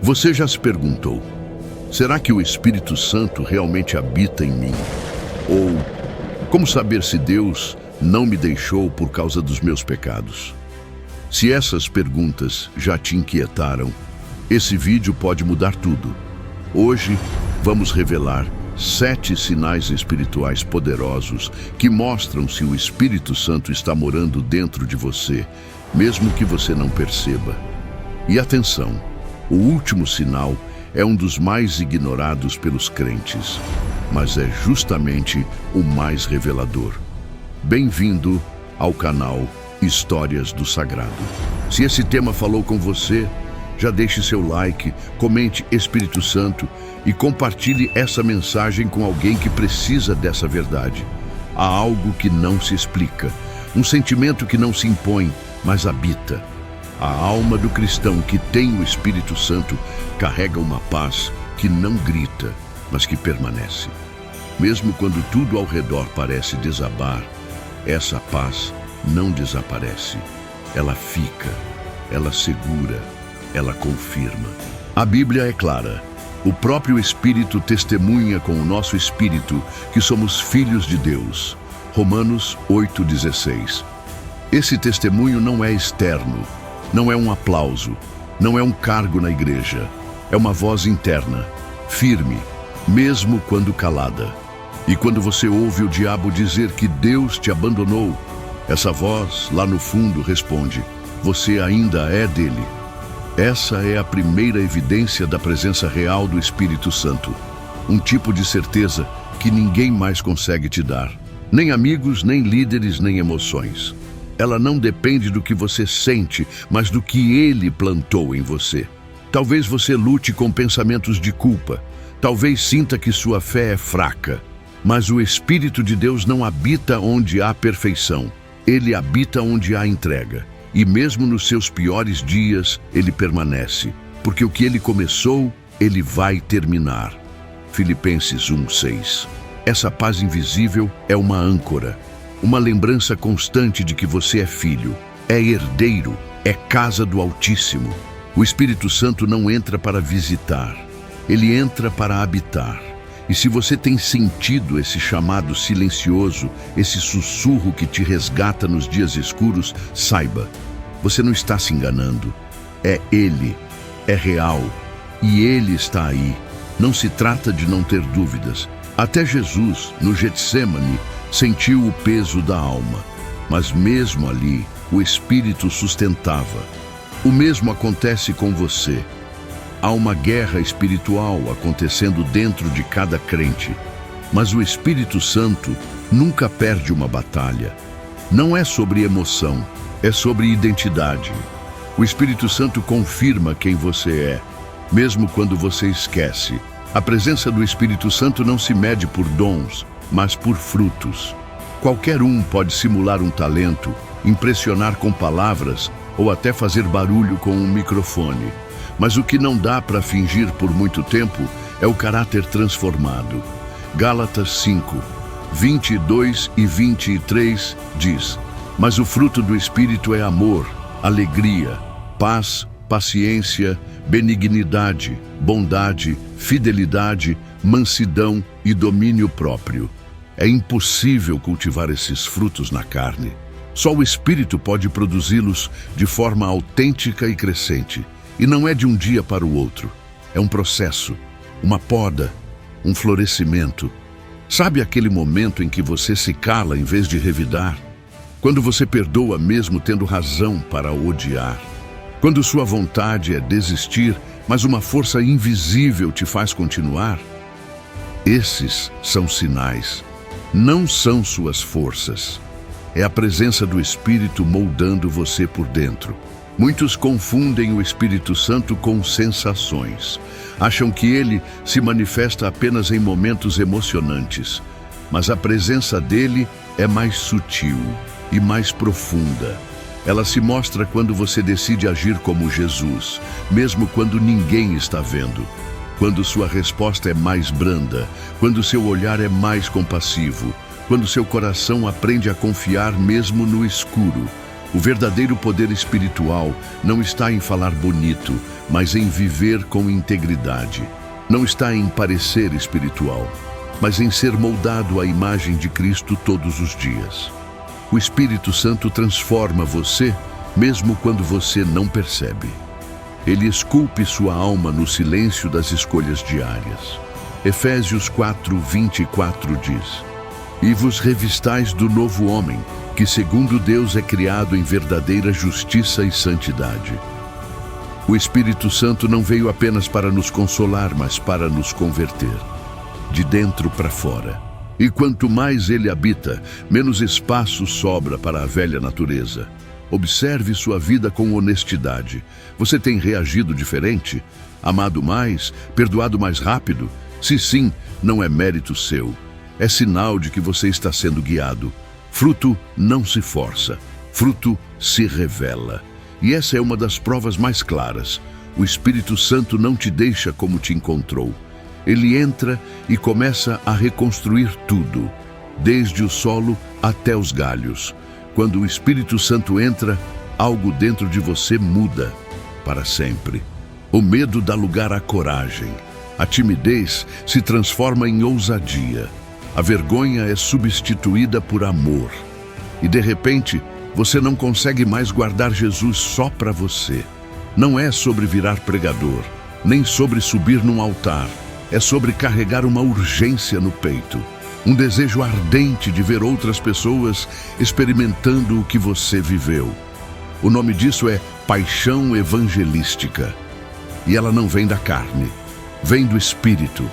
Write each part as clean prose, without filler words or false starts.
Você já se perguntou, será que o Espírito Santo realmente habita em mim? Ou, como saber se Deus não me deixou por causa dos meus pecados? Se essas perguntas já te inquietaram, esse vídeo pode mudar tudo. Hoje, vamos revelar 7 sinais espirituais poderosos que mostram se o Espírito Santo está morando dentro de você, mesmo que você não perceba. E atenção, o último sinal é um dos mais ignorados pelos crentes, mas é justamente o mais revelador. Bem-vindo ao canal Histórias do Sagrado. Se esse tema falou com você, já deixe seu like, comente Espírito Santo e compartilhe essa mensagem com alguém que precisa dessa verdade. Há algo que não se explica, um sentimento que não se impõe, mas habita. A alma do cristão que tem o Espírito Santo carrega uma paz que não grita, mas que permanece. Mesmo quando tudo ao redor parece desabar, essa paz não desaparece. Ela fica, ela segura, ela confirma. A Bíblia é clara. O próprio Espírito testemunha com o nosso espírito que somos filhos de Deus. Romanos 8,16. Esse testemunho não é externo, não é um aplauso, não é um cargo na igreja. É uma voz interna, firme, mesmo quando calada. E quando você ouve o diabo dizer que Deus te abandonou, essa voz lá no fundo responde: você ainda é dele. Essa é a primeira evidência da presença real do Espírito Santo. Um tipo de certeza que ninguém mais consegue te dar. Nem amigos, nem líderes, nem emoções. Ela não depende do que você sente, mas do que ele plantou em você. Talvez você lute com pensamentos de culpa. Talvez sinta que sua fé é fraca. Mas o Espírito de Deus não habita onde há perfeição. Ele habita onde há entrega. E mesmo nos seus piores dias, ele permanece, porque o que ele começou, ele vai terminar. Filipenses 1:6. Essa paz invisível é uma âncora, uma lembrança constante de que você é filho, é herdeiro, é casa do Altíssimo. O Espírito Santo não entra para visitar, ele entra para habitar. E se você tem sentido esse chamado silencioso, esse sussurro que te resgata nos dias escuros, saiba, você não está se enganando. É Ele, é real, e Ele está aí. Não se trata de não ter dúvidas. Até Jesus, no Getsêmani, sentiu o peso da alma, mas mesmo ali, o Espírito sustentava. O mesmo acontece com você. Há uma guerra espiritual acontecendo dentro de cada crente, mas o Espírito Santo nunca perde uma batalha. Não é sobre emoção, é sobre identidade. O Espírito Santo confirma quem você é, mesmo quando você esquece. A presença do Espírito Santo não se mede por dons, mas por frutos. Qualquer um pode simular um talento, impressionar com palavras ou até fazer barulho com um microfone. Mas o que não dá para fingir por muito tempo é o caráter transformado. Gálatas 5, 22 e 23 diz: mas o fruto do Espírito é amor, alegria, paz, paciência, benignidade, bondade, fidelidade, mansidão e domínio próprio. É impossível cultivar esses frutos na carne. Só o Espírito pode produzi-los de forma autêntica e crescente. E não é de um dia para o outro. É um processo, uma poda, um florescimento. Sabe aquele momento em que você se cala em vez de revidar? Quando você perdoa mesmo tendo razão para odiar? Quando sua vontade é desistir, mas uma força invisível te faz continuar? Esses são sinais. Não são suas forças. É a presença do Espírito moldando você por dentro. Muitos confundem o Espírito Santo com sensações. Acham que ele se manifesta apenas em momentos emocionantes. Mas a presença dele é mais sutil e mais profunda. Ela se mostra quando você decide agir como Jesus, mesmo quando ninguém está vendo. Quando sua resposta é mais branda, quando seu olhar é mais compassivo, quando seu coração aprende a confiar mesmo no escuro. O verdadeiro poder espiritual não está em falar bonito, mas em viver com integridade. Não está em parecer espiritual, mas em ser moldado à imagem de Cristo todos os dias. O Espírito Santo transforma você, mesmo quando você não percebe. Ele esculpe sua alma no silêncio das escolhas diárias. Efésios 4:24 diz: E vos revistais do novo homem, que segundo Deus é criado em verdadeira justiça e santidade. O Espírito Santo não veio apenas para nos consolar, mas para nos converter, de dentro para fora. E quanto mais ele habita, menos espaço sobra para a velha natureza. Observe sua vida com honestidade. Você tem reagido diferente? Amado mais? Perdoado mais rápido? Se sim, não é mérito seu. É sinal de que você está sendo guiado. Fruto não se força, fruto se revela. E essa é uma das provas mais claras. O Espírito Santo não te deixa como te encontrou. Ele entra e começa a reconstruir tudo, desde o solo até os galhos. Quando o Espírito Santo entra, algo dentro de você muda para sempre. O medo dá lugar à coragem. A timidez se transforma em ousadia. A vergonha é substituída por amor. E de repente, você não consegue mais guardar Jesus só para você. Não é sobre virar pregador, nem sobre subir num altar. É sobre carregar uma urgência no peito. Um desejo ardente de ver outras pessoas experimentando o que você viveu. O nome disso é paixão evangelística. E ela não vem da carne, vem do Espírito.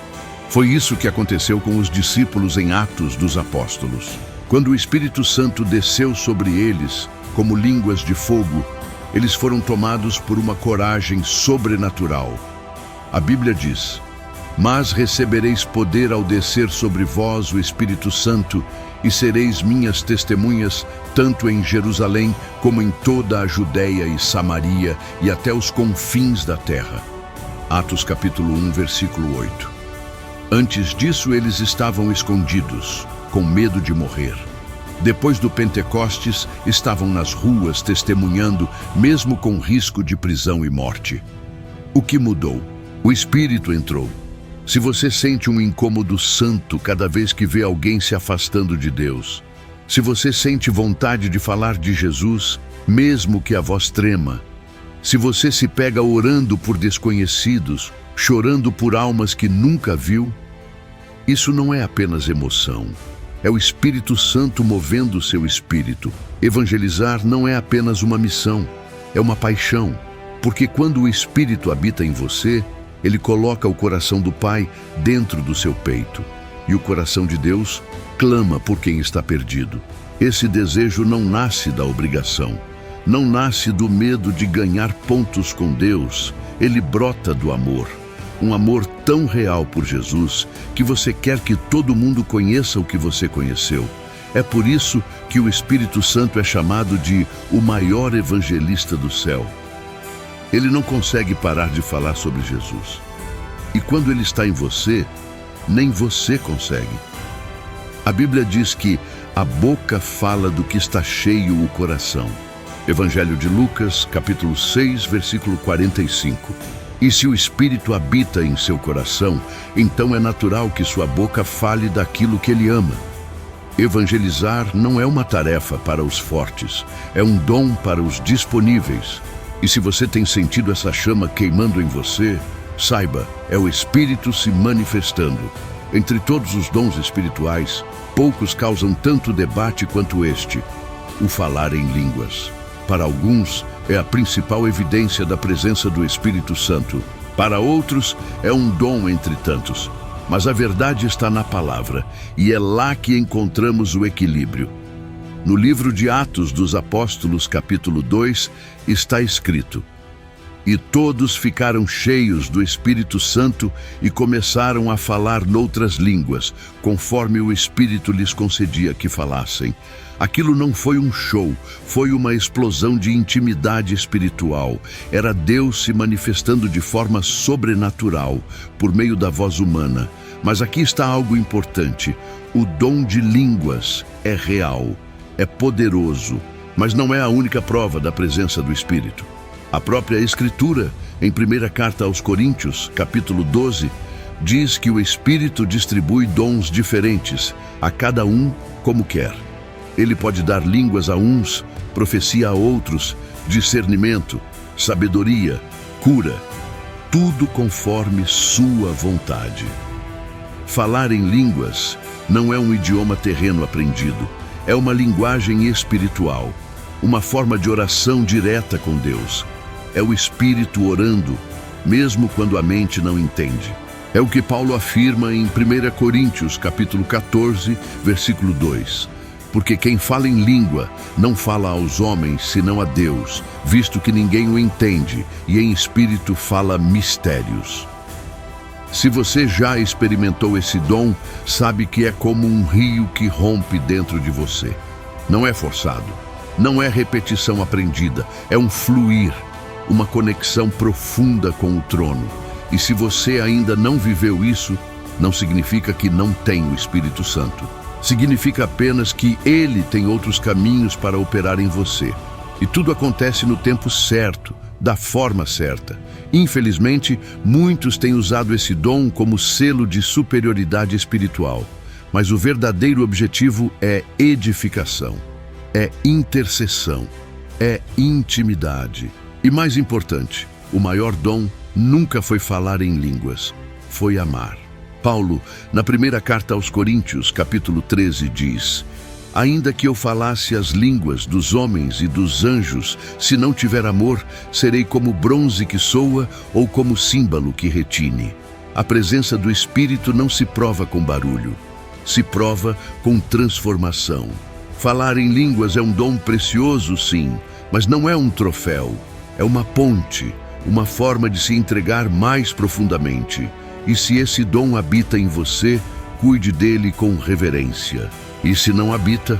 Foi isso que aconteceu com os discípulos em Atos dos Apóstolos. Quando o Espírito Santo desceu sobre eles, como línguas de fogo, eles foram tomados por uma coragem sobrenatural. A Bíblia diz: Mas recebereis poder ao descer sobre vós o Espírito Santo, e sereis minhas testemunhas, tanto em Jerusalém como em toda a Judéia e Samaria e até os confins da terra. Atos capítulo 1, versículo 8. Antes disso eles estavam escondidos, com medo de morrer. Depois do Pentecostes, estavam nas ruas testemunhando, mesmo com risco de prisão e morte. O que mudou? O Espírito entrou. Se você sente um incômodo santo cada vez que vê alguém se afastando de Deus, se você sente vontade de falar de Jesus, mesmo que a voz trema, se você se pega orando por desconhecidos, chorando por almas que nunca viu, isso não é apenas emoção. É o Espírito Santo movendo o seu espírito. Evangelizar não é apenas uma missão, é uma paixão. Porque quando o Espírito habita em você, ele coloca o coração do Pai dentro do seu peito. E o coração de Deus clama por quem está perdido. Esse desejo não nasce da obrigação, não nasce do medo de ganhar pontos com Deus. Ele brota do amor. Um amor tão real por Jesus que você quer que todo mundo conheça o que você conheceu. É por isso que o Espírito Santo é chamado de o maior evangelista do céu. Ele não consegue parar de falar sobre Jesus. E quando ele está em você, nem você consegue. A Bíblia diz que a boca fala do que está cheio o coração. Evangelho de Lucas, capítulo 6, versículo 45. E se o Espírito habita em seu coração, então é natural que sua boca fale daquilo que ele ama. Evangelizar não é uma tarefa para os fortes, é um dom para os disponíveis. E se você tem sentido essa chama queimando em você, saiba, é o Espírito se manifestando. Entre todos os dons espirituais, poucos causam tanto debate quanto este: o falar em línguas. Para alguns, é a principal evidência da presença do Espírito Santo. Para outros, é um dom entre tantos. Mas a verdade está na palavra, e é lá que encontramos o equilíbrio. No livro de Atos dos Apóstolos, capítulo 2, está escrito: E todos ficaram cheios do Espírito Santo e começaram a falar noutras línguas, conforme o Espírito lhes concedia que falassem. Aquilo não foi um show, foi uma explosão de intimidade espiritual. Era Deus se manifestando de forma sobrenatural, por meio da voz humana. Mas aqui está algo importante: o dom de línguas é real, é poderoso, Mas não é a única prova da presença do Espírito. A própria Escritura, em 1ª Carta aos Coríntios, capítulo 12, diz que o Espírito distribui dons diferentes, a cada um como quer. Ele pode dar línguas a uns, profecia a outros, discernimento, sabedoria, cura, tudo conforme sua vontade. Falar em línguas não é um idioma terreno aprendido, é uma linguagem espiritual, uma forma de oração direta com Deus. É o Espírito orando, mesmo quando a mente não entende. É o que Paulo afirma em 1 Coríntios, capítulo 14, versículo 2. Porque quem fala em língua não fala aos homens, senão a Deus, visto que ninguém o entende, e em espírito fala mistérios. Se você já experimentou esse dom, sabe que é como um rio que rompe dentro de você. Não é forçado, não é repetição aprendida, é um fluir, uma conexão profunda com o trono. E se você ainda não viveu isso, não significa que não tem o Espírito Santo. Significa apenas que Ele tem outros caminhos para operar em você. E tudo acontece no tempo certo, da forma certa. Infelizmente, muitos têm usado esse dom como selo de superioridade espiritual. Mas o verdadeiro objetivo é edificação, é intercessão, é intimidade. E mais importante, o maior dom nunca foi falar em línguas, foi amar. Paulo, na 1ª Carta aos Coríntios, capítulo 13, diz: ainda que eu falasse as línguas dos homens e dos anjos, se não tiver amor, serei como bronze que soa ou como símbolo que retine. A presença do Espírito não se prova com barulho, se prova com transformação. Falar em línguas é um dom precioso, sim, mas não é um troféu, é uma ponte, uma forma de se entregar mais profundamente. E se esse dom habita em você, cuide dele com reverência. E se não habita,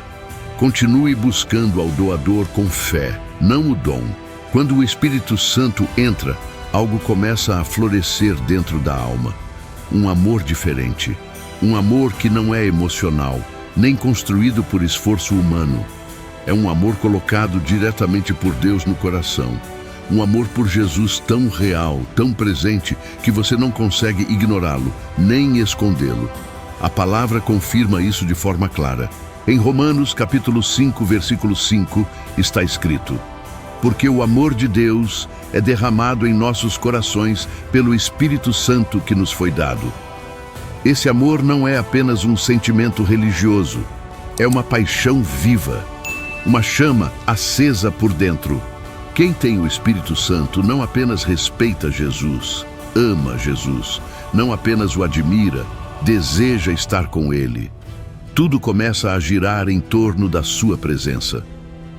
continue buscando ao doador com fé, não o dom. Quando o Espírito Santo entra, algo começa a florescer dentro da alma. Um amor diferente. Um amor que não é emocional, nem construído por esforço humano. É um amor colocado diretamente por Deus no coração. Um amor por Jesus tão real, tão presente, que você não consegue ignorá-lo, nem escondê-lo. A palavra confirma isso de forma clara. Em Romanos, capítulo 5, versículo 5, está escrito: porque o amor de Deus é derramado em nossos corações pelo Espírito Santo que nos foi dado. Esse amor não é apenas um sentimento religioso, é uma paixão viva, uma chama acesa por dentro. Quem tem o Espírito Santo não apenas respeita Jesus, ama Jesus, não apenas o admira, deseja estar com Ele. Tudo começa a girar em torno da sua presença.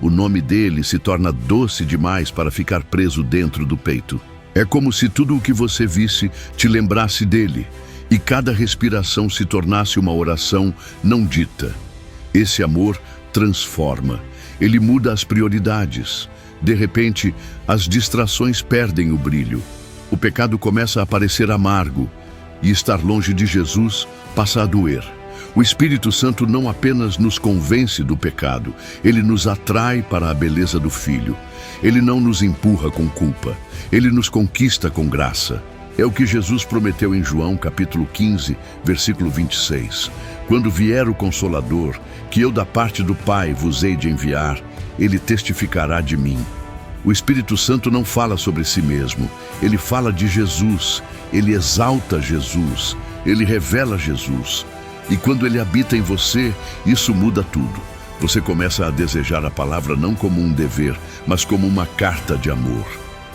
O nome dele se torna doce demais para ficar preso dentro do peito. É como se tudo o que você visse te lembrasse dele, e cada respiração se tornasse uma oração não dita. Esse amor transforma, ele muda as prioridades. De repente, as distrações perdem o brilho. O pecado começa a parecer amargo, e estar longe de Jesus passa a doer. O Espírito Santo não apenas nos convence do pecado, ele nos atrai para a beleza do Filho. Ele não nos empurra com culpa, ele nos conquista com graça. É o que Jesus prometeu em João, capítulo 15, versículo 26. Quando vier o Consolador, que eu da parte do Pai vos hei de enviar, ele testificará de mim. O Espírito Santo não fala sobre si mesmo, ele fala de Jesus, ele exalta Jesus, ele revela Jesus. E quando ele habita em você, isso muda tudo. Você começa a desejar a palavra não como um dever, mas como uma carta de amor.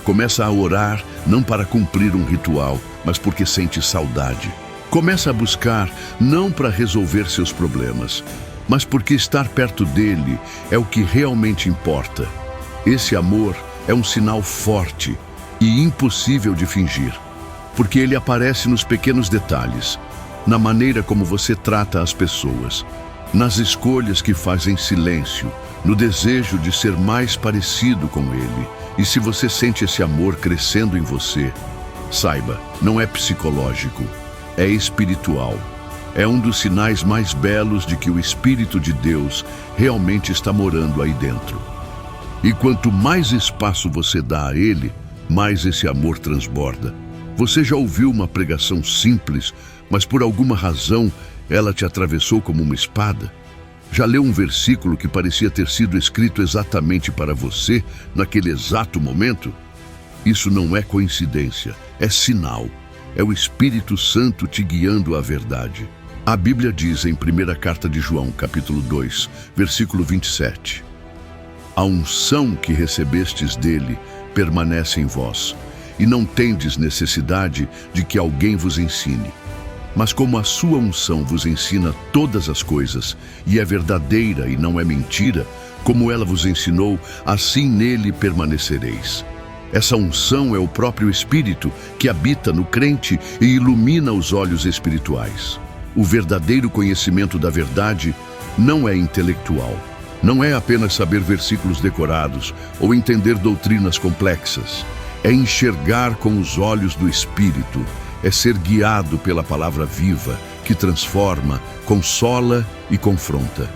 Começa a orar não para cumprir um ritual, mas porque sente saudade. Começa a buscar não para resolver seus problemas, mas porque estar perto dele é o que realmente importa. Esse amor é um sinal forte e impossível de fingir, porque ele aparece nos pequenos detalhes, na maneira como você trata as pessoas, nas escolhas que faz em silêncio, no desejo de ser mais parecido com ele. E se você sente esse amor crescendo em você, saiba, não é psicológico, é espiritual. É um dos sinais mais belos de que o Espírito de Deus realmente está morando aí dentro. E quanto mais espaço você dá a ele, mais esse amor transborda. Você já ouviu uma pregação simples, mas por alguma razão ela te atravessou como uma espada? Já leu um versículo que parecia ter sido escrito exatamente para você naquele exato momento? Isso não é coincidência, é sinal. É o Espírito Santo te guiando à verdade. A Bíblia diz em 1ª Carta de João, capítulo 2, versículo 27. A unção que recebestes dele permanece em vós, e não tendes necessidade de que alguém vos ensine. Mas como a sua unção vos ensina todas as coisas, e é verdadeira e não é mentira, como ela vos ensinou, assim nele permanecereis. Essa unção é o próprio Espírito que habita no crente e ilumina os olhos espirituais. O verdadeiro conhecimento da verdade não é intelectual. Não é apenas saber versículos decorados ou entender doutrinas complexas. É enxergar com os olhos do Espírito. É ser guiado pela palavra viva, que transforma, consola e confronta.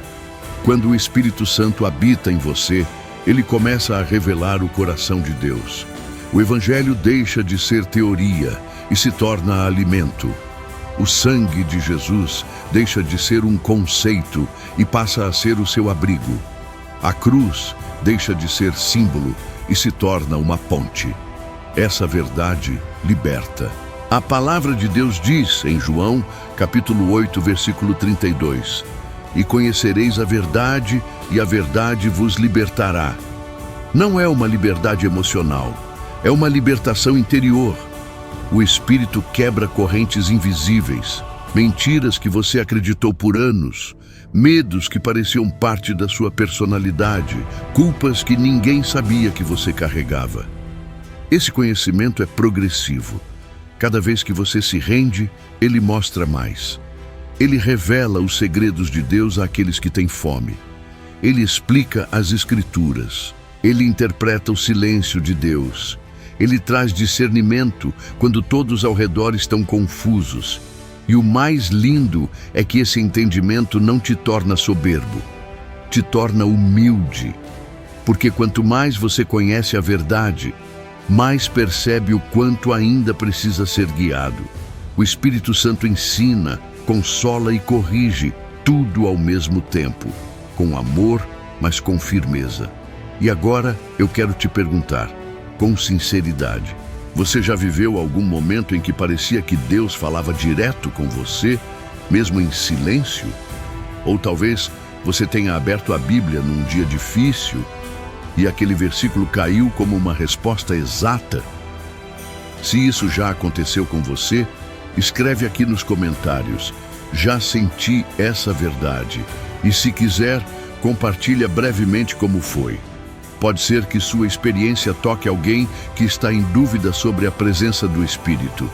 Quando o Espírito Santo habita em você, ele começa a revelar o coração de Deus. O Evangelho deixa de ser teoria e se torna alimento. O sangue de Jesus deixa de ser um conceito e passa a ser o seu abrigo. A cruz deixa de ser símbolo e se torna uma ponte. Essa verdade liberta. A palavra de Deus diz em João, capítulo 8, versículo 32, e conhecereis a verdade, e a verdade vos libertará. Não é uma liberdade emocional, é uma libertação interior. O Espírito quebra correntes invisíveis, mentiras que você acreditou por anos, medos que pareciam parte da sua personalidade, culpas que ninguém sabia que você carregava. Esse conhecimento é progressivo. Cada vez que você se rende, ele mostra mais. Ele revela os segredos de Deus àqueles que têm fome. Ele explica as Escrituras. Ele interpreta o silêncio de Deus. Ele traz discernimento quando todos ao redor estão confusos. E o mais lindo é que esse entendimento não te torna soberbo, te torna humilde. Porque quanto mais você conhece a verdade, mais percebe o quanto ainda precisa ser guiado. O Espírito Santo ensina, consola e corrige, tudo ao mesmo tempo, com amor, mas com firmeza. E agora eu quero te perguntar, com sinceridade, você já viveu algum momento em que parecia que Deus falava direto com você, mesmo em silêncio? Ou talvez você tenha aberto a Bíblia num dia difícil e aquele versículo caiu como uma resposta exata? Se isso já aconteceu com você, escreve aqui nos comentários, já senti essa verdade. E se quiser, compartilha brevemente como foi. Pode ser que sua experiência toque alguém que está em dúvida sobre a presença do Espírito.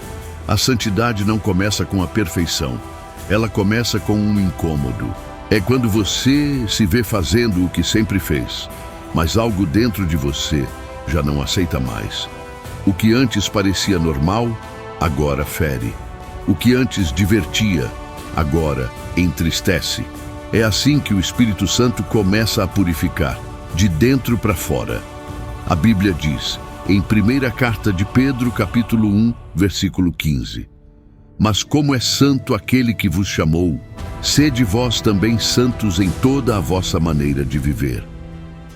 A santidade não começa com a perfeição, ela começa com um incômodo. É quando você se vê fazendo o que sempre fez, mas algo dentro de você já não aceita mais. O que antes parecia normal, agora fere. O que antes divertia, agora entristece. É assim que o Espírito Santo começa a purificar, de dentro para fora. A Bíblia diz, em 1ª Carta de Pedro, capítulo 1, versículo 15, mas como é santo aquele que vos chamou, sede vós também santos em toda a vossa maneira de viver.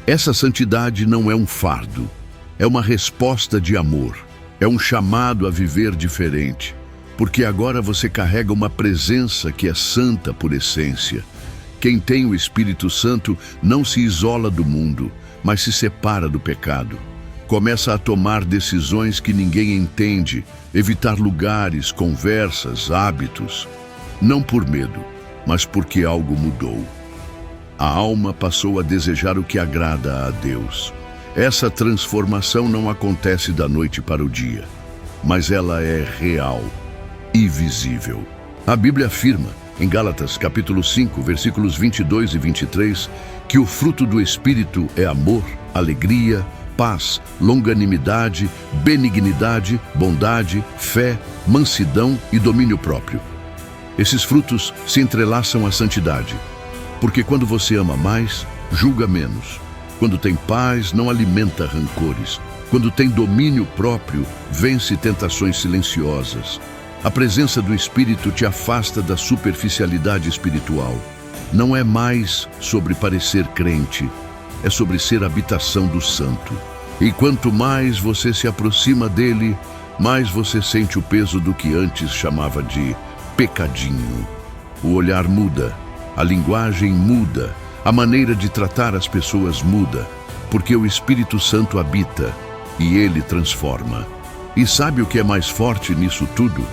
Essa santidade não é um fardo, é uma resposta de amor, é um chamado a viver diferente, porque agora você carrega uma presença que é santa por essência. Quem tem o Espírito Santo não se isola do mundo, mas se separa do pecado. Começa a tomar decisões que ninguém entende, evitar lugares, conversas, hábitos. Não por medo, mas porque algo mudou. A alma passou a desejar o que agrada a Deus. Essa transformação não acontece da noite para o dia, mas ela é real e visível. A Bíblia afirma, em Gálatas capítulo 5, versículos 22 e 23, que o fruto do Espírito é amor, alegria, paz, longanimidade, benignidade, bondade, fé, mansidão e domínio próprio. Esses frutos se entrelaçam à santidade, porque quando você ama mais, julga menos. Quando tem paz, não alimenta rancores. Quando tem domínio próprio, vence tentações silenciosas. A presença do Espírito te afasta da superficialidade espiritual. Não é mais sobre parecer crente, é sobre ser habitação do Santo. E quanto mais você se aproxima dele, mais você sente o peso do que antes chamava de pecadinho. O olhar muda, a linguagem muda, a maneira de tratar as pessoas muda, porque o Espírito Santo habita e ele transforma. E sabe o que é mais forte nisso tudo?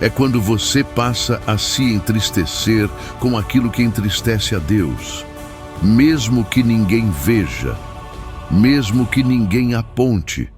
É quando você passa a se entristecer com aquilo que entristece a Deus, mesmo que ninguém veja, mesmo que ninguém aponte.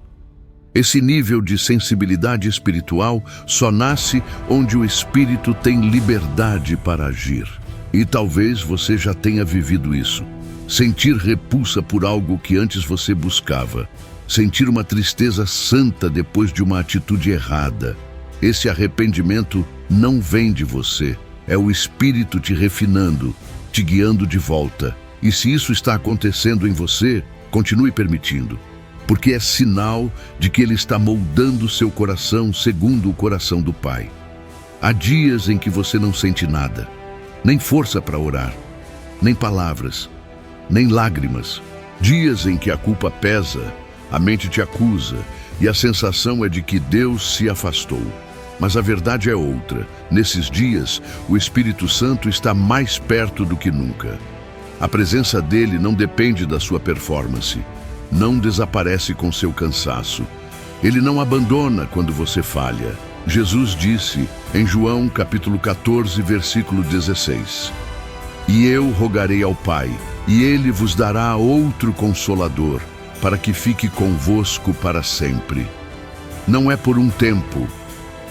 Esse nível de sensibilidade espiritual só nasce onde o Espírito tem liberdade para agir. E talvez você já tenha vivido isso. Sentir repulsa por algo que antes você buscava. Sentir uma tristeza santa depois de uma atitude errada. Esse arrependimento não vem de você. É o Espírito te refinando, te guiando de volta. E se isso está acontecendo em você, continue permitindo. Porque é sinal de que Ele está moldando seu coração segundo o coração do Pai. Há dias em que você não sente nada, nem força para orar, nem palavras, nem lágrimas. Dias em que a culpa pesa, a mente te acusa e a sensação é de que Deus se afastou. Mas a verdade é outra. Nesses dias, o Espírito Santo está mais perto do que nunca. A presença dele não depende da sua performance. Não desaparece com seu cansaço. Ele não abandona quando você falha. Jesus disse em João capítulo 14, versículo 16: E eu rogarei ao Pai, e ele vos dará outro Consolador, para que fique convosco para sempre. Não é por um tempo,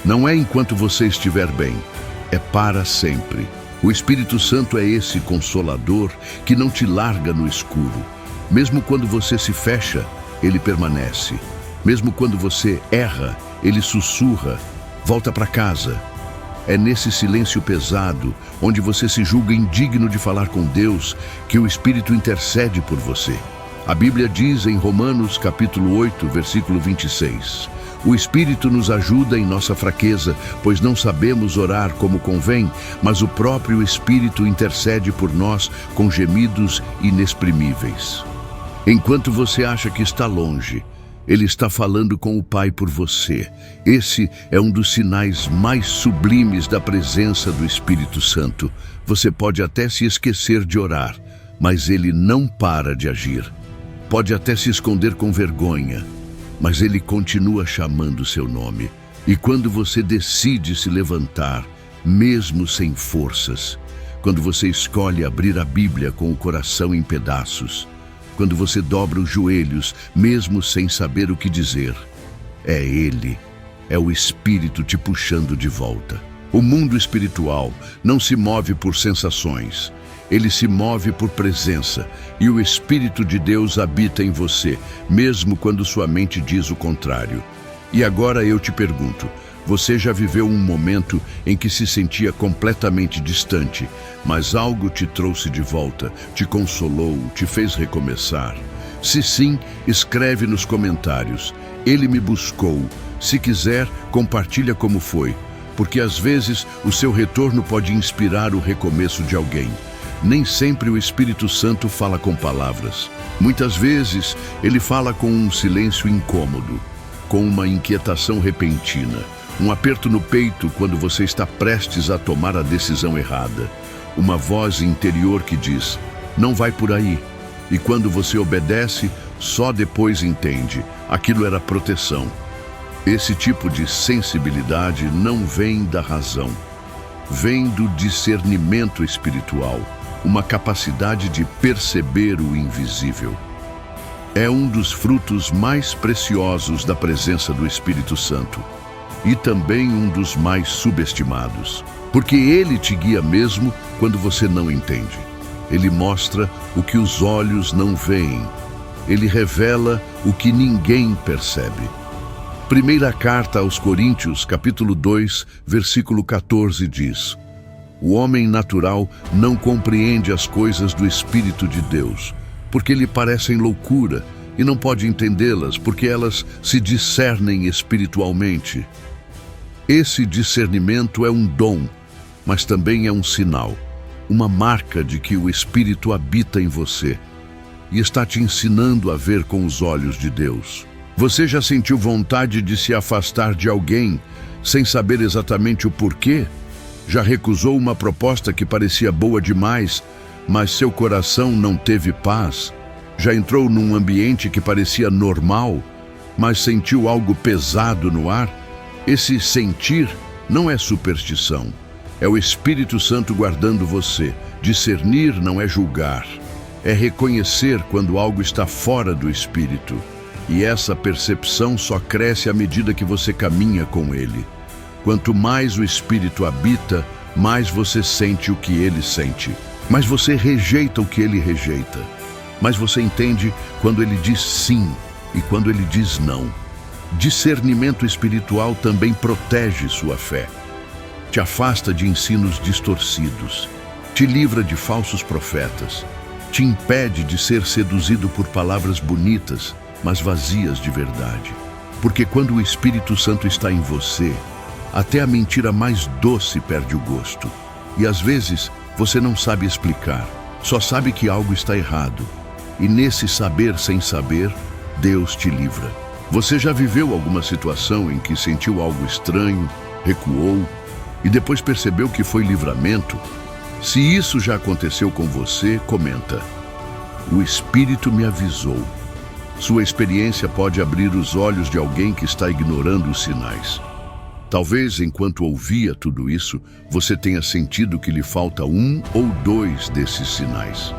não é enquanto você estiver bem, é para sempre. O Espírito Santo é esse Consolador que não te larga no escuro. Mesmo quando você se fecha, ele permanece. Mesmo quando você erra, ele sussurra: volta para casa. É nesse silêncio pesado, onde você se julga indigno de falar com Deus, que o Espírito intercede por você. A Bíblia diz em Romanos capítulo 8, versículo 26: O Espírito nos ajuda em nossa fraqueza, pois não sabemos orar como convém, mas o próprio Espírito intercede por nós com gemidos inexprimíveis. Enquanto você acha que está longe, Ele está falando com o Pai por você. Esse é um dos sinais mais sublimes da presença do Espírito Santo. Você pode até se esquecer de orar, mas Ele não para de agir. Pode até se esconder com vergonha, mas Ele continua chamando seu nome. E quando você decide se levantar, mesmo sem forças, quando você escolhe abrir a Bíblia com o coração em pedaços, quando você dobra os joelhos, mesmo sem saber o que dizer, é Ele, é o Espírito te puxando de volta. O mundo espiritual não se move por sensações, ele se move por presença, e o Espírito de Deus habita em você, mesmo quando sua mente diz o contrário. E agora eu te pergunto, você já viveu um momento em que se sentia completamente distante, mas algo te trouxe de volta, te consolou, te fez recomeçar? Se sim, escreve nos comentários: Ele me buscou. Se quiser, compartilha como foi, porque às vezes o seu retorno pode inspirar o recomeço de alguém. Nem sempre o Espírito Santo fala com palavras. Muitas vezes ele fala com um silêncio incômodo, com uma inquietação repentina, um aperto no peito quando você está prestes a tomar a decisão errada. Uma voz interior que diz: não vai por aí. E quando você obedece, só depois entende: aquilo era proteção. Esse tipo de sensibilidade não vem da razão. Vem do discernimento espiritual, uma capacidade de perceber o invisível. É um dos frutos mais preciosos da presença do Espírito Santo. E também um dos mais subestimados, porque ele te guia mesmo quando você não entende. Ele mostra o que os olhos não veem. Ele revela o que ninguém percebe. Primeira carta aos Coríntios, capítulo 2, versículo 14 diz: O homem natural não compreende as coisas do Espírito de Deus, porque lhe parecem loucura, e não pode entendê-las, porque elas se discernem espiritualmente. Esse discernimento é um dom, mas também é um sinal, uma marca de que o Espírito habita em você e está te ensinando a ver com os olhos de Deus. Você já sentiu vontade de se afastar de alguém sem saber exatamente o porquê? Já recusou uma proposta que parecia boa demais, mas seu coração não teve paz? Já entrou num ambiente que parecia normal, mas sentiu algo pesado no ar? Esse sentir não é superstição. É o Espírito Santo guardando você. Discernir não é julgar. É reconhecer quando algo está fora do Espírito. E essa percepção só cresce à medida que você caminha com Ele. Quanto mais o Espírito habita, mais você sente o que Ele sente. Mas você rejeita o que Ele rejeita. Mas você entende quando Ele diz sim e quando Ele diz não. Discernimento espiritual também protege sua fé. Te afasta de ensinos distorcidos. Te livra de falsos profetas. Te impede de ser seduzido por palavras bonitas, mas vazias de verdade. Porque quando o Espírito Santo está em você, até a mentira mais doce perde o gosto. E às vezes você não sabe explicar, só sabe que algo está errado. E nesse saber sem saber, Deus te livra. Você já viveu alguma situação em que sentiu algo estranho, recuou e depois percebeu que foi livramento? Se isso já aconteceu com você, comenta: o Espírito me avisou. Sua experiência pode abrir os olhos de alguém que está ignorando os sinais. Talvez, enquanto ouvia tudo isso, você tenha sentido que lhe falta um ou dois desses sinais.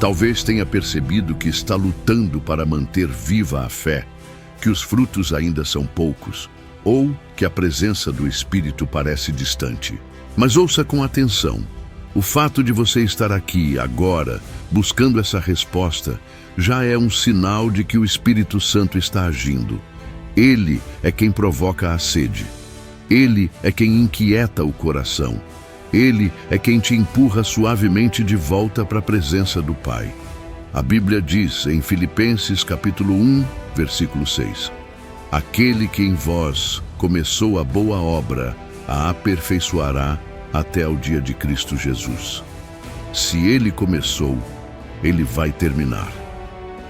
Talvez tenha percebido que está lutando para manter viva a fé, que os frutos ainda são poucos, ou que a presença do Espírito parece distante. Mas ouça com atenção. O fato de você estar aqui, agora, buscando essa resposta, já é um sinal de que o Espírito Santo está agindo. Ele é quem provoca a sede. Ele é quem inquieta o coração. Ele é quem te empurra suavemente de volta para a presença do Pai. A Bíblia diz em Filipenses capítulo 1, versículo 6: aquele que em vós começou a boa obra, a aperfeiçoará até ao dia de Cristo Jesus. Se Ele começou, Ele vai terminar.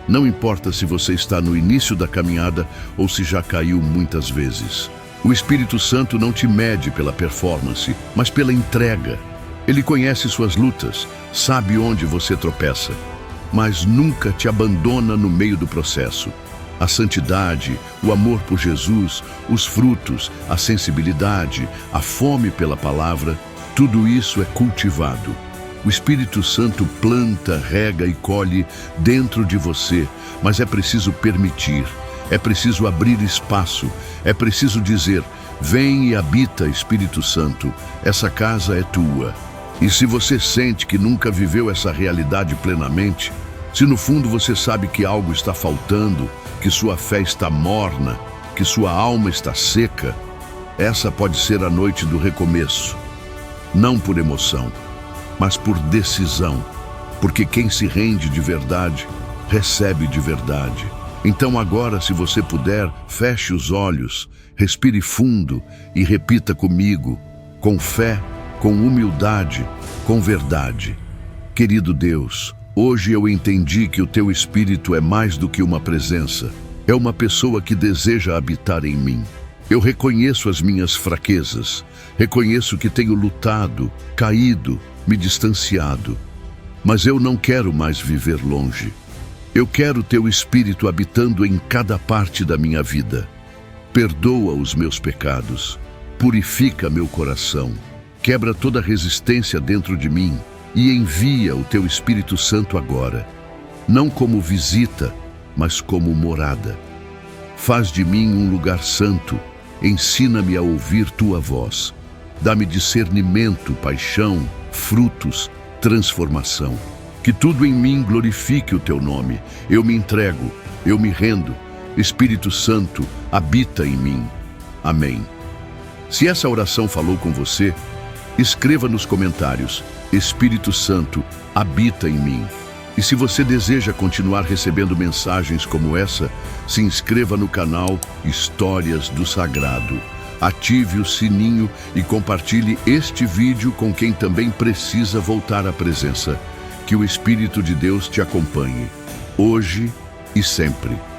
Não importa se você está no início da caminhada ou se já caiu muitas vezes. O Espírito Santo não te mede pela performance, mas pela entrega. Ele conhece suas lutas, sabe onde você tropeça, mas nunca te abandona no meio do processo. A santidade, o amor por Jesus, os frutos, a sensibilidade, a fome pela palavra, tudo isso é cultivado. O Espírito Santo planta, rega e colhe dentro de você, mas é preciso permitir, é preciso abrir espaço, é preciso dizer: vem e habita, Espírito Santo, essa casa é tua. E se você sente que nunca viveu essa realidade plenamente, se no fundo você sabe que algo está faltando, que sua fé está morna, que sua alma está seca, essa pode ser a noite do recomeço. Não por emoção, mas por decisão, porque quem se rende de verdade, recebe de verdade. Então agora, se você puder, feche os olhos, respire fundo e repita comigo, com fé, com humildade, com verdade: querido Deus, hoje eu entendi que o Teu Espírito é mais do que uma presença, é uma pessoa que deseja habitar em mim. Eu reconheço as minhas fraquezas, reconheço que tenho lutado, caído, me distanciado, mas eu não quero mais viver longe. Eu quero Teu Espírito habitando em cada parte da minha vida. Perdoa os meus pecados, purifica meu coração, quebra toda resistência dentro de mim e envia o Teu Espírito Santo agora, não como visita, mas como morada. Faz de mim um lugar santo, ensina-me a ouvir Tua voz. Dá-me discernimento, paixão, frutos, transformação. Que tudo em mim glorifique o Teu nome. Eu me entrego, eu me rendo. Espírito Santo, habita em mim. Amém. Se essa oração falou com você, escreva nos comentários: Espírito Santo, habita em mim. E se você deseja continuar recebendo mensagens como essa, se inscreva no canal Histórias do Sagrado. Ative o sininho e compartilhe este vídeo com quem também precisa voltar à presença. Que o Espírito de Deus te acompanhe, hoje e sempre.